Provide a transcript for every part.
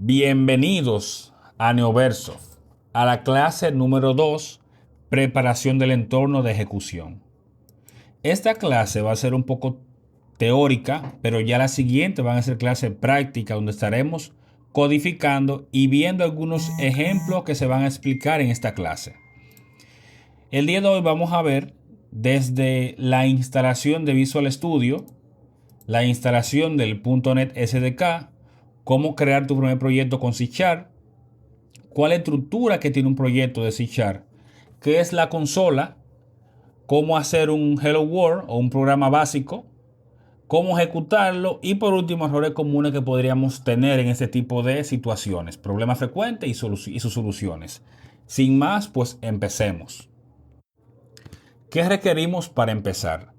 Bienvenidos a Neoversoft, a la clase número 2, preparación del entorno de ejecución. Esta clase va a ser un poco teórica, pero ya la siguiente van a ser clases prácticas donde estaremos codificando y viendo algunos ejemplos que se van a explicar en esta clase. El día de hoy vamos a ver desde la instalación de Visual Studio, la instalación del .NET SDK, cómo crear tu primer proyecto con C#, cuál es la estructura que tiene un proyecto de C#, qué es la consola, cómo hacer un Hello World o un programa básico, cómo ejecutarlo y por último errores comunes que podríamos tener en este tipo de situaciones, problemas frecuentes y sus soluciones. Sin más, pues empecemos. ¿Qué requerimos para empezar?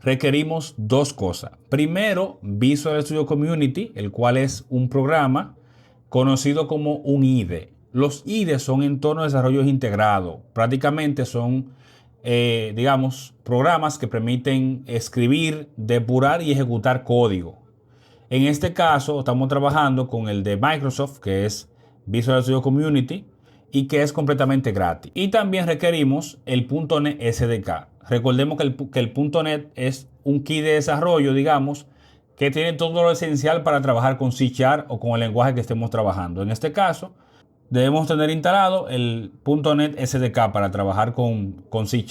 Requerimos dos cosas. Primero, Visual Studio Community, el cual es un programa conocido como un IDE. Los IDE son entornos de desarrollo integrado. Prácticamente son, programas que permiten escribir, depurar y ejecutar código. En este caso, estamos trabajando con el de Microsoft, que es Visual Studio Community, y que es completamente gratis. Y también requerimos el .NET SDK. Recordemos que el .NET es un kit de desarrollo, digamos, que tiene todo lo esencial para trabajar con C# o con el lenguaje que estemos trabajando. En este caso, debemos tener instalado el .NET SDK para trabajar con C#.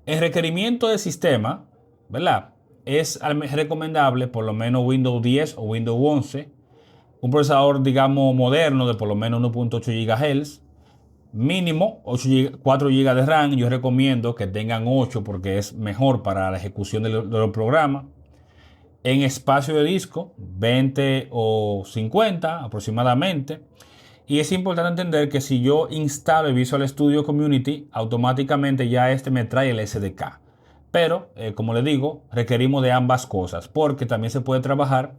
El requerimiento de sistema, ¿verdad? Es recomendable por lo menos Windows 10 o Windows 11, un procesador, digamos, moderno de por lo menos 1.8 GHz, mínimo 4 GB de RAM. Yo recomiendo que tengan 8 porque es mejor para la ejecución de los programas. En espacio de disco, 20 o 50 aproximadamente. Y es importante entender que si yo instalo el Visual Studio Community, automáticamente ya este me trae el SDK. Pero, como les digo, requerimos de ambas cosas porque también se puede trabajar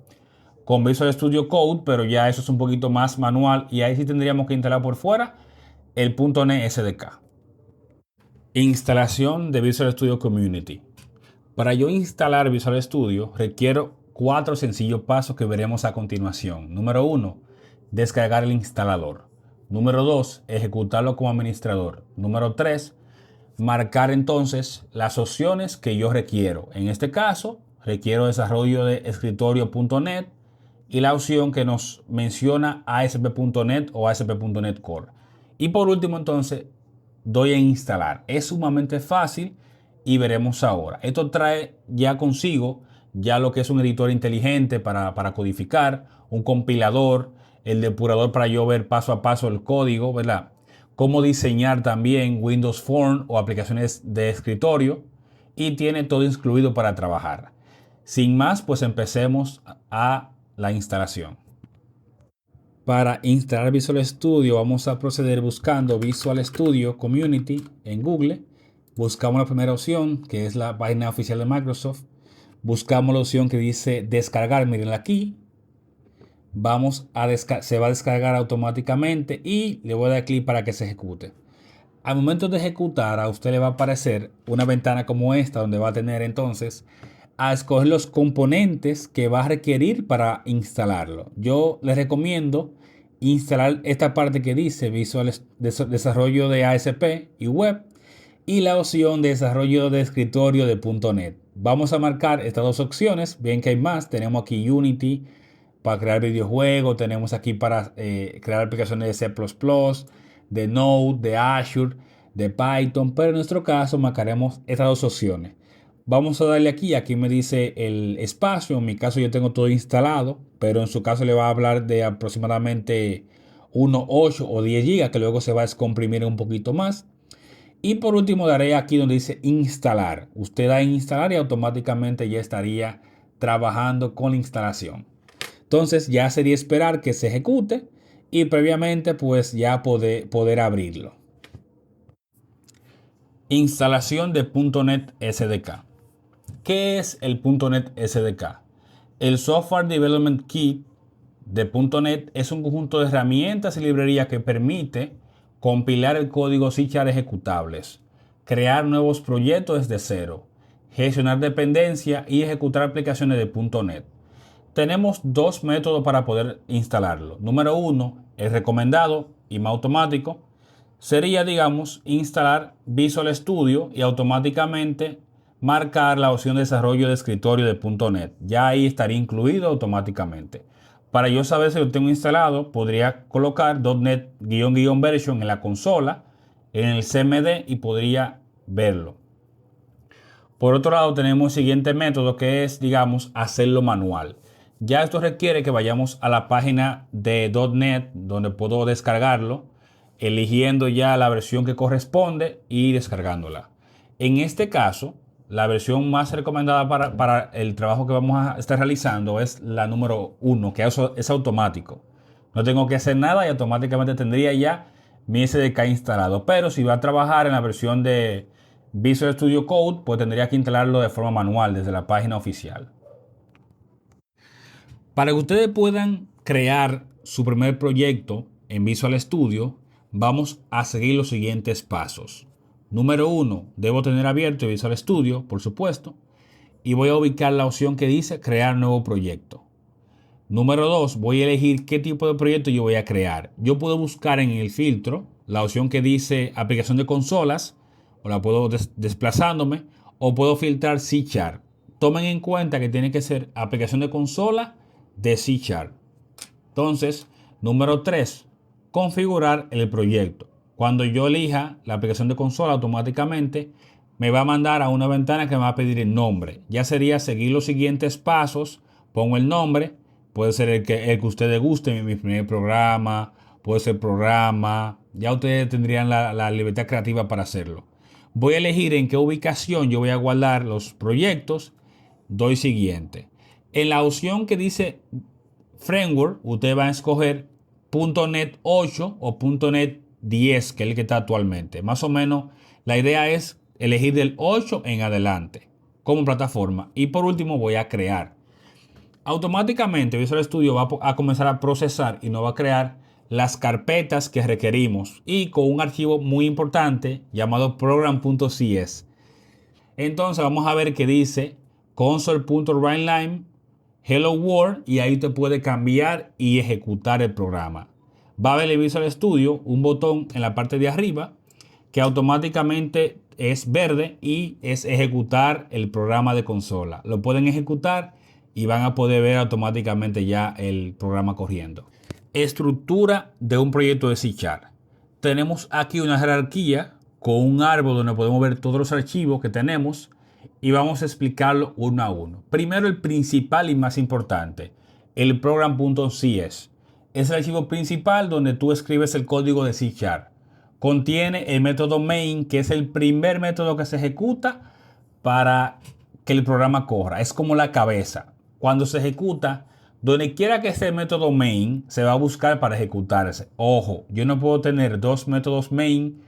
con Visual Studio Code, pero ya eso es un poquito más manual y ahí sí tendríamos que instalar por fuera el .NET SDK. Instalación de Visual Studio Community. Para yo instalar Visual Studio requiero 4 sencillos pasos que veremos a continuación. Número 1, descargar el instalador. Número 2, ejecutarlo como administrador. Número 3, marcar entonces las opciones que yo requiero. En este caso, requiero desarrollo de escritorio.net y la opción que nos menciona ASP.NET o ASP.NET Core. Y por último, entonces, doy en instalar. Es sumamente fácil y veremos ahora. Esto trae ya consigo ya lo que es un editor inteligente para codificar, un compilador, el depurador para yo ver paso a paso el código, ¿verdad? Cómo diseñar también Windows Form o aplicaciones de escritorio y tiene todo incluido para trabajar. Sin más, pues empecemos a la instalación. Para instalar Visual Studio vamos a proceder buscando Visual Studio Community en Google. Buscamos la primera opción que es la página oficial de Microsoft. Buscamos la opción que dice descargar, mírenla aquí. Se va a descargar automáticamente y le voy a dar clic para que se ejecute. Al momento de ejecutar, a usted le va a aparecer una ventana como esta donde va a tener entonces a escoger los componentes que va a requerir para instalarlo. Yo les recomiendo instalar esta parte que dice Visual Desarrollo de ASP y Web y la opción de desarrollo de escritorio de .NET. Vamos a marcar estas dos opciones. Ven que hay más. Tenemos aquí Unity para crear videojuegos. Tenemos aquí para crear aplicaciones de C++, de Node, de Azure, de Python. Pero en nuestro caso marcaremos estas dos opciones. Vamos a darle aquí. Aquí me dice el espacio. En mi caso yo tengo todo instalado. Pero en su caso le va a hablar de aproximadamente 1, 8 o 10 GB. Que luego se va a descomprimir un poquito más. Y por último daré aquí donde dice instalar. Usted da en instalar y automáticamente ya estaría trabajando con la instalación. Entonces ya sería esperar que se ejecute y previamente pues ya poder abrirlo. Instalación de .NET SDK. ¿Qué es el .NET SDK? El Software Development Kit de .NET es un conjunto de herramientas y librerías que permite compilar el código C# ejecutables, crear nuevos proyectos desde cero, gestionar dependencias y ejecutar aplicaciones de .NET. Tenemos dos métodos para poder instalarlo. Número uno, el recomendado y más automático, sería, digamos, instalar Visual Studio y automáticamente marcar la opción de desarrollo de escritorio de .NET. Ya ahí estaría incluido automáticamente. Para yo saber si lo tengo instalado, podría colocar .NET-version en la consola, en el CMD, y podría verlo. Por otro lado, tenemos el siguiente método, que es, digamos, hacerlo manual. Ya esto requiere que vayamos a la página de .NET donde puedo descargarlo, eligiendo ya la versión que corresponde y descargándola. En este caso, la versión más recomendada para el trabajo que vamos a estar realizando es la número 1, que es automático. No tengo que hacer nada y automáticamente tendría ya mi SDK instalado. Pero si va a trabajar en la versión de Visual Studio Code, pues tendría que instalarlo de forma manual desde la página oficial. Para que ustedes puedan crear su primer proyecto en Visual Studio, vamos a seguir los siguientes pasos. Número 1, debo tener abierto Visual Studio, por supuesto, y voy a ubicar la opción que dice crear nuevo proyecto. Número 2, voy a elegir qué tipo de proyecto yo voy a crear. Yo puedo buscar en el filtro la opción que dice aplicación de consolas, o la puedo desplazándome, o puedo filtrar C#. Tomen en cuenta que tiene que ser aplicación de consola de C#. Entonces, número 3, configurar el proyecto. Cuando yo elija la aplicación de consola, automáticamente me va a mandar a una ventana que me va a pedir el nombre. Ya sería seguir los siguientes pasos. Pongo el nombre, puede ser el que ustedes gusten, mi primer programa, puede ser programa. Ya ustedes tendrían la libertad creativa para hacerlo. Voy a elegir en qué ubicación yo voy a guardar los proyectos. Doy siguiente. En la opción que dice Framework, usted va a escoger .NET 8 o .NET 10, que es el que está actualmente. Más o menos, la idea es elegir del 8 en adelante como plataforma. Y por último, voy a crear. Automáticamente Visual Studio va a comenzar a procesar y nos va a crear las carpetas que requerimos, y con un archivo muy importante llamado program.cs. Entonces vamos a ver que dice console.writeline Hello World, y ahí te puede cambiar y ejecutar el programa. Va a haber en Visual Studio un botón en la parte de arriba que automáticamente es verde y es ejecutar el programa de consola. Lo pueden ejecutar y van a poder ver automáticamente ya el programa corriendo. Estructura de un proyecto de C#. Tenemos aquí una jerarquía con un árbol donde podemos ver todos los archivos que tenemos, y vamos a explicarlo uno a uno. Primero, el principal y más importante, el program.cs. Es el archivo principal donde tú escribes el código de C#. Contiene el método main, que es el primer método que se ejecuta para que el programa corra. Es como la cabeza. Cuando se ejecuta, donde quiera que esté el método main, se va a buscar para ejecutarse. Ojo, yo no puedo tener dos métodos main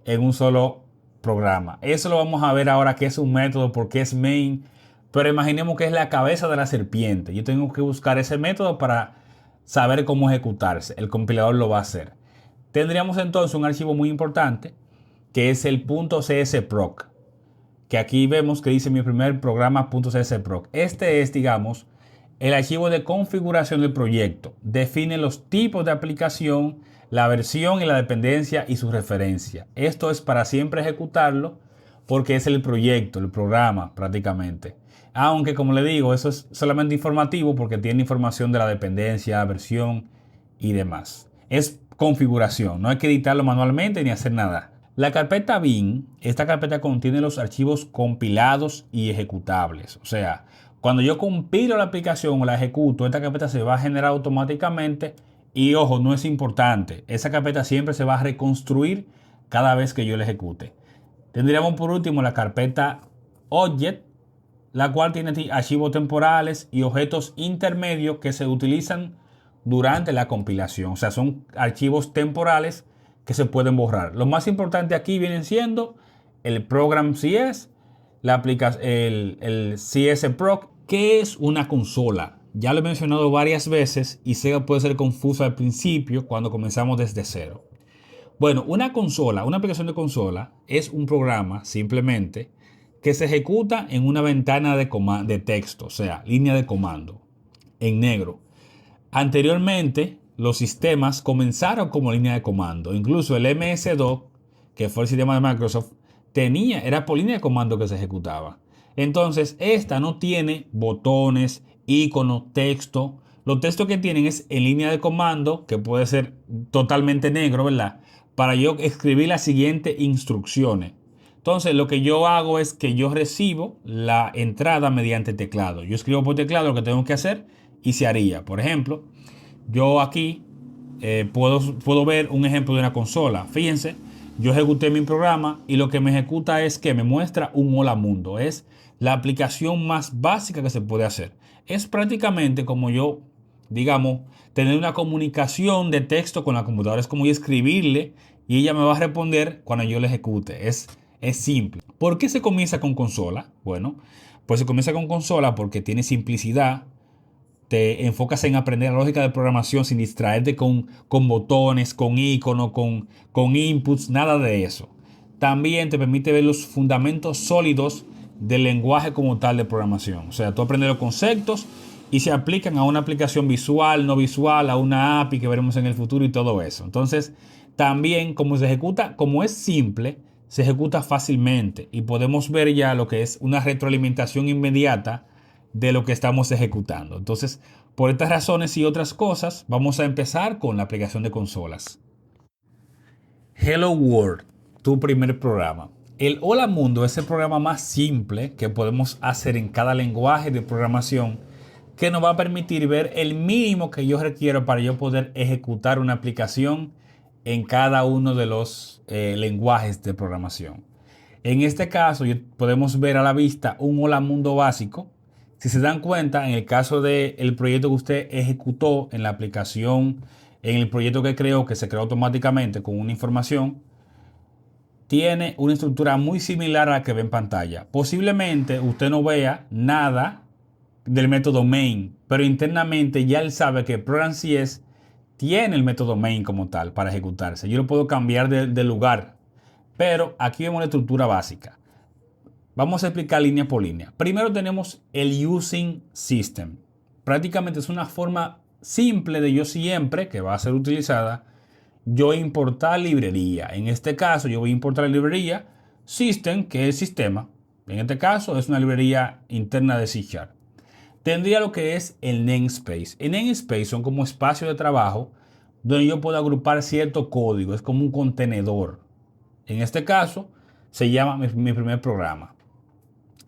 en un solo programa. Eso lo vamos a ver ahora, que es un método, porque es main. Pero imaginemos que es la cabeza de la serpiente. Yo tengo que buscar ese método para saber cómo ejecutarse. El compilador lo va a hacer. Tendríamos entonces un archivo muy importante, que es el .csproc, que aquí vemos que dice mi primer programa .csproc. Este es, digamos, el archivo de configuración del proyecto. Define los tipos de aplicación, la versión y la dependencia y su referencia. Esto es para siempre ejecutarlo, porque es el proyecto, el programa prácticamente. Aunque, como le digo, eso es solamente informativo porque tiene información de la dependencia, versión y demás. Es configuración, no hay que editarlo manualmente ni hacer nada. La carpeta bin, esta carpeta contiene los archivos compilados y ejecutables. O sea, cuando yo compilo la aplicación o la ejecuto, esta carpeta se va a generar automáticamente. Y ojo, no es importante, esa carpeta siempre se va a reconstruir cada vez que yo la ejecute. Tendríamos por último la carpeta object, la cual tiene archivos temporales y objetos intermedios que se utilizan durante la compilación. O sea, son archivos temporales que se pueden borrar. Lo más importante aquí vienen siendo el program.cs, el csproc, que es una consola. Ya lo he mencionado varias veces y sé que puede ser confuso al principio cuando comenzamos desde cero. Bueno, una consola, una aplicación de consola, es un programa simplemente que se ejecuta en una ventana de texto, o sea, línea de comando. en negro. Anteriormente, los sistemas comenzaron como línea de comando. Incluso el MS-DOS, que fue el sistema de Microsoft, era por línea de comando que se ejecutaba. Entonces, esta no tiene botones, iconos, texto. Los textos que tienen es en línea de comando, que puede ser totalmente negro, ¿verdad? Para yo escribir las siguientes instrucciones. Entonces, lo que yo hago es que yo recibo la entrada mediante teclado. Yo escribo por teclado lo que tengo que hacer y se haría. Por ejemplo, yo aquí puedo ver un ejemplo de una consola. Fíjense, yo ejecuté mi programa y lo que me ejecuta es que me muestra un hola mundo. Es la aplicación más básica que se puede hacer. Es prácticamente como yo, digamos, tener una comunicación de texto con la computadora. Es como yo escribirle y ella me va a responder cuando yo le ejecute. Es simple. ¿Por qué se comienza con consola? Bueno, pues se comienza con consola porque tiene simplicidad. Te enfocas en aprender la lógica de programación sin distraerte con botones, con iconos, con inputs, nada de eso. También te permite ver los fundamentos sólidos del lenguaje como tal de programación. O sea, tú aprendes los conceptos y se aplican a una aplicación visual, no visual, a una API que veremos en el futuro y todo eso. Entonces, también como se ejecuta, como es simple, se ejecuta fácilmente y podemos ver ya lo que es una retroalimentación inmediata de lo que estamos ejecutando. Entonces, por estas razones y otras cosas, vamos a empezar con la aplicación de consolas. Hello World, tu primer programa. El Hola Mundo es el programa más simple que podemos hacer en cada lenguaje de programación que nos va a permitir ver el mínimo que yo requiero para yo poder ejecutar una aplicación en cada uno de los lenguajes de programación. En este caso, podemos ver a la vista un Hola Mundo básico. Si se dan cuenta, en el caso del proyecto que usted ejecutó en la aplicación, en el proyecto que creó, que se creó automáticamente con una información, tiene una estructura muy similar a la que ve en pantalla. Posiblemente usted no vea nada del método main, pero internamente ya él sabe que Program.cs tiene el método main como tal para ejecutarse. Yo lo puedo cambiar de lugar, pero aquí vemos la estructura básica. Vamos a explicar línea por línea. Primero tenemos el using system. Prácticamente es una forma simple de yo siempre, que va a ser utilizada, yo importar librería. En este caso yo voy a importar la librería system, que es el sistema. En este caso es una librería interna de C#. Tendría lo que es el namespace. El namespace son como espacios de trabajo donde yo puedo agrupar cierto código. Es como un contenedor. En este caso se llama mi primer programa.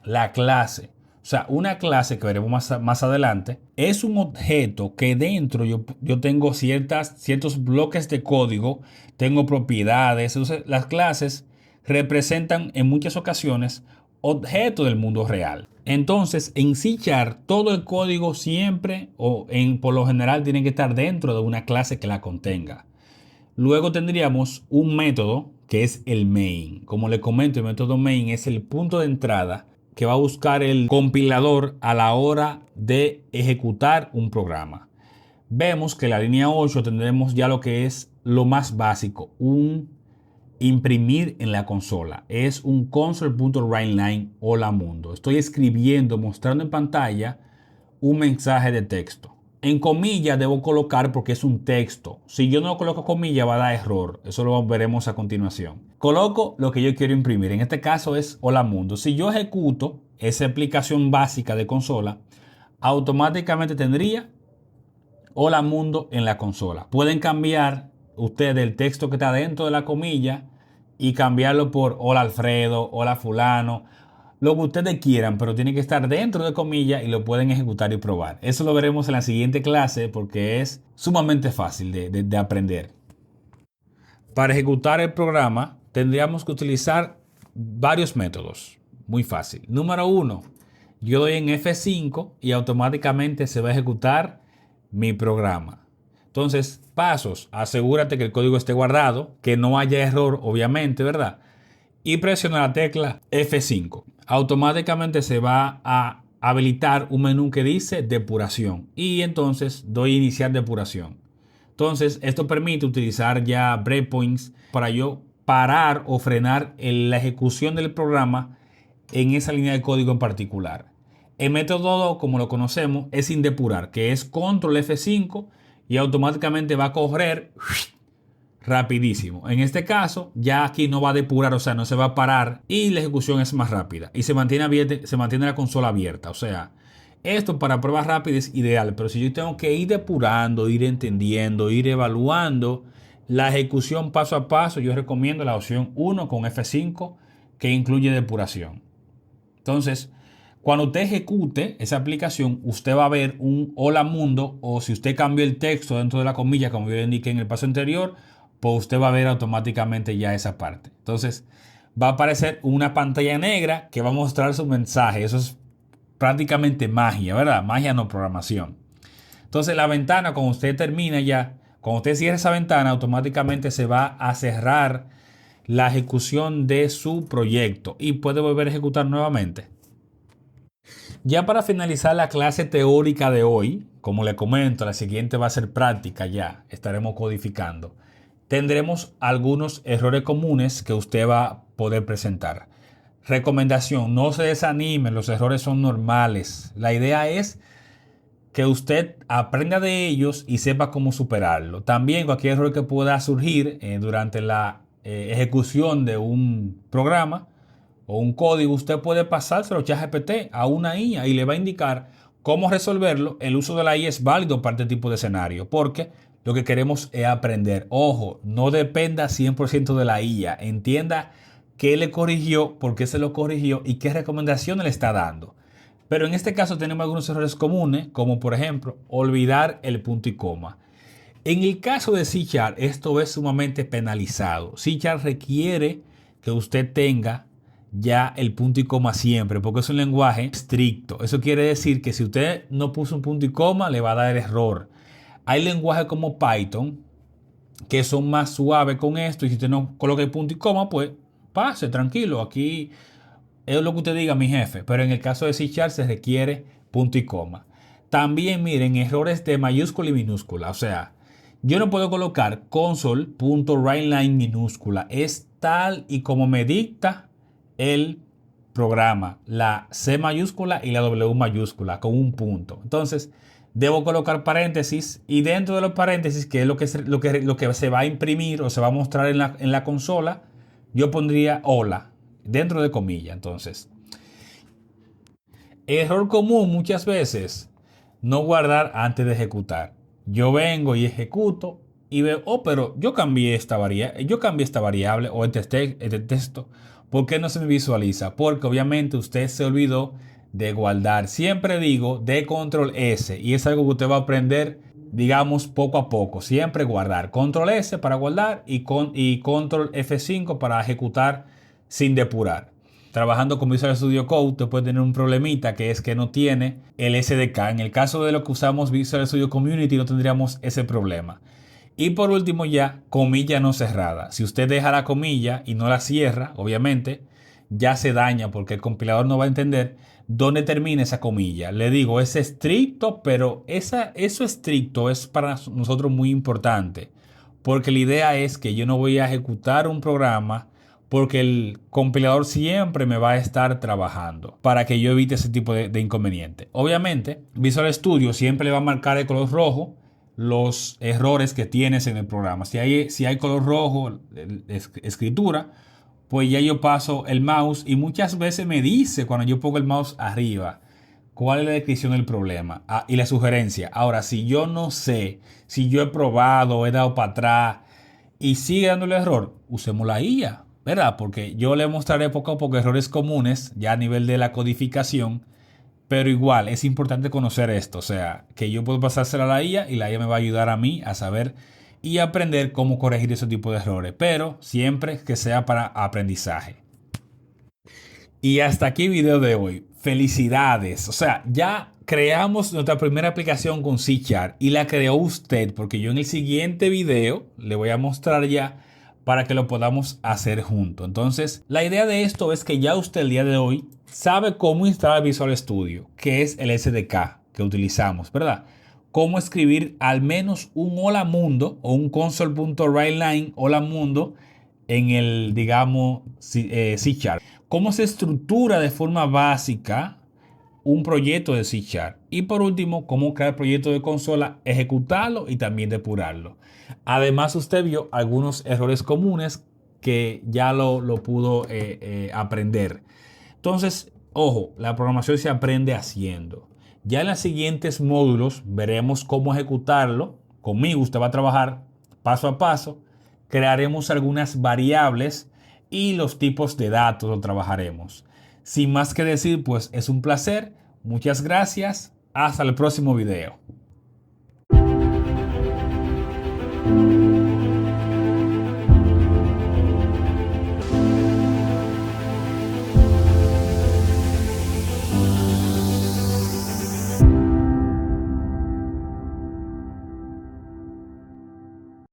La clase, o sea, una clase que veremos más adelante, es un objeto que dentro yo tengo ciertos bloques de código, tengo propiedades. Entonces, las clases representan en muchas ocasiones objetos del mundo real. Entonces, en C# todo el código siempre por lo general tiene que estar dentro de una clase que la contenga. Luego tendríamos un método que es el main. Como le comento, el método main es el punto de entrada que va a buscar el compilador a la hora de ejecutar un programa. Vemos que en la línea 8 tendremos ya lo que es lo más básico, un imprimir en la consola. Es un console.writeLine hola mundo. Estoy escribiendo, mostrando en pantalla un mensaje de texto. En comillas debo colocar porque es un texto. Si yo no coloco comillas va a dar error. Eso lo veremos a continuación. Coloco lo que yo quiero imprimir. En este caso es hola mundo. Si yo ejecuto esa aplicación básica de consola, automáticamente tendría hola mundo en la consola. Pueden cambiar ustedes el texto que está dentro de la comilla y cambiarlo por hola Alfredo, hola fulano, lo que ustedes quieran, pero tiene que estar dentro de comillas y lo pueden ejecutar y probar. Eso lo veremos en la siguiente clase porque es sumamente fácil de aprender. Para ejecutar el programa tendríamos que utilizar varios métodos. Muy fácil. Número 1, yo doy en F5 y automáticamente se va a ejecutar mi programa. Entonces, pasos, asegúrate que el código esté guardado, que no haya error, obviamente, ¿verdad? Y presiona la tecla F5. Automáticamente se va a habilitar un menú que dice depuración y entonces doy iniciar depuración. Entonces esto permite utilizar ya breakpoints para yo parar o frenar la ejecución del programa en esa línea de código en particular. El método, como lo conocemos, es sin depurar, que es control F5 y automáticamente va a correr rapidísimo. En este caso, ya aquí no va a depurar, o sea, no se va a parar y la ejecución es más rápida y se mantiene la consola abierta. O sea, esto para pruebas rápidas es ideal, pero si yo tengo que ir depurando, ir entendiendo, ir evaluando la ejecución paso a paso, yo recomiendo la opción 1 con F5 que incluye depuración. Entonces, cuando usted ejecute esa aplicación, usted va a ver un hola mundo, o si usted cambió el texto dentro de la comilla, como yo le indiqué en el paso anterior, pues usted va a ver automáticamente ya esa parte. Entonces, va a aparecer una pantalla negra que va a mostrar su mensaje. Eso es prácticamente magia, ¿verdad? Magia no programación. Entonces, la ventana, cuando usted termina ya, cuando usted cierra esa ventana, automáticamente se va a cerrar la ejecución de su proyecto y puede volver a ejecutar nuevamente. Ya para finalizar la clase teórica de hoy, como le comento, la siguiente va a ser práctica ya, estaremos codificando. Tendremos algunos errores comunes que usted va a poder presentar. Recomendación, no se desanime, los errores son normales. La idea es que usted aprenda de ellos y sepa cómo superarlo. También cualquier error que pueda surgir durante la ejecución de un programa o un código, usted puede pasárselo a ChatGPT, a una IA, y le va a indicar cómo resolverlo. El uso de la IA es válido para este tipo de escenario, porque lo que queremos es aprender. Ojo, no dependa 100% de la IA. Entienda qué le corrigió, por qué se lo corrigió y qué recomendaciones le está dando. Pero en este caso tenemos algunos errores comunes, como por ejemplo, olvidar el punto y coma. En el caso de C#, esto es sumamente penalizado. C# requiere que usted tenga ya el punto y coma siempre, porque es un lenguaje estricto. Eso quiere decir que si usted no puso un punto y coma, le va a dar error. Hay lenguajes como Python que son más suaves con esto, y si usted no coloca el punto y coma, pues pase tranquilo. Aquí es lo que usted diga, mi jefe. Pero en el caso de C# se requiere punto y coma. También miren, errores de mayúscula y minúscula. O sea, yo no puedo colocar console.writeline minúscula. Es tal y como me dicta el programa, la C mayúscula y la W mayúscula con un punto. Entonces, debo colocar paréntesis, y dentro de los paréntesis, que es lo que se va a imprimir o se va a mostrar en la consola, yo pondría hola dentro de comillas. Entonces, error común muchas veces, no guardar antes de ejecutar. Yo vengo y ejecuto y veo, oh, pero yo cambié esta variable o este texto. ¿Por qué no se me visualiza? Porque obviamente usted se olvidó de guardar. Siempre digo de control S, y es algo que usted va a aprender, digamos, poco a poco. Siempre guardar. Control S para guardar y control F5 para ejecutar sin depurar. Trabajando con Visual Studio Code, usted puede tener un problemita, que es que no tiene el SDK. En el caso de lo que usamos Visual Studio Community, no tendríamos ese problema. Y por último ya, comilla no cerrada. Si usted deja la comilla y no la cierra, obviamente, ya se daña, porque el compilador no va a entender dónde termina esa comilla. Le digo, es estricto, pero eso estricto es para nosotros muy importante. Porque la idea es que yo no voy a ejecutar un programa, porque el compilador siempre me va a estar trabajando para que yo evite ese tipo de inconveniente. Obviamente, Visual Studio siempre le va a marcar el color rojo los errores que tienes en el programa. Si hay color rojo, escritura, pues ya yo paso el mouse, y muchas veces me dice cuando yo pongo el mouse arriba cuál es la descripción del problema y la sugerencia. Ahora, si yo no sé, si yo he probado, he dado para atrás y sigue dándole error, usemos la IA, ¿verdad? Porque yo le mostraré poco a poco errores comunes ya a nivel de la codificación, pero igual es importante conocer esto. O sea, que yo puedo pasársela a la IA y la IA me va a ayudar a mí a saber y aprender cómo corregir ese tipo de errores, pero siempre que sea para aprendizaje. Y hasta aquí el video de hoy. Felicidades. O sea, ya creamos nuestra primera aplicación con C# y la creó usted, porque yo en el siguiente video le voy a mostrar ya para que lo podamos hacer juntos. Entonces, la idea de esto es que ya usted el día de hoy sabe cómo instalar Visual Studio, que es el SDK que utilizamos, ¿verdad? Cómo escribir al menos un hola mundo o un console.writeline hola mundo en el, digamos, C#. Cómo se estructura de forma básica un proyecto de C Sharp. Y por último, cómo crear proyectos de consola, ejecutarlo y también depurarlo. Además, usted vio algunos errores comunes que ya lo pudo aprender. Entonces, ojo, la programación se aprende haciendo. Ya en los siguientes módulos veremos cómo ejecutarlo. Conmigo usted va a trabajar paso a paso. Crearemos algunas variables y los tipos de datos lo trabajaremos. Sin más que decir, pues es un placer. Muchas gracias. Hasta el próximo video.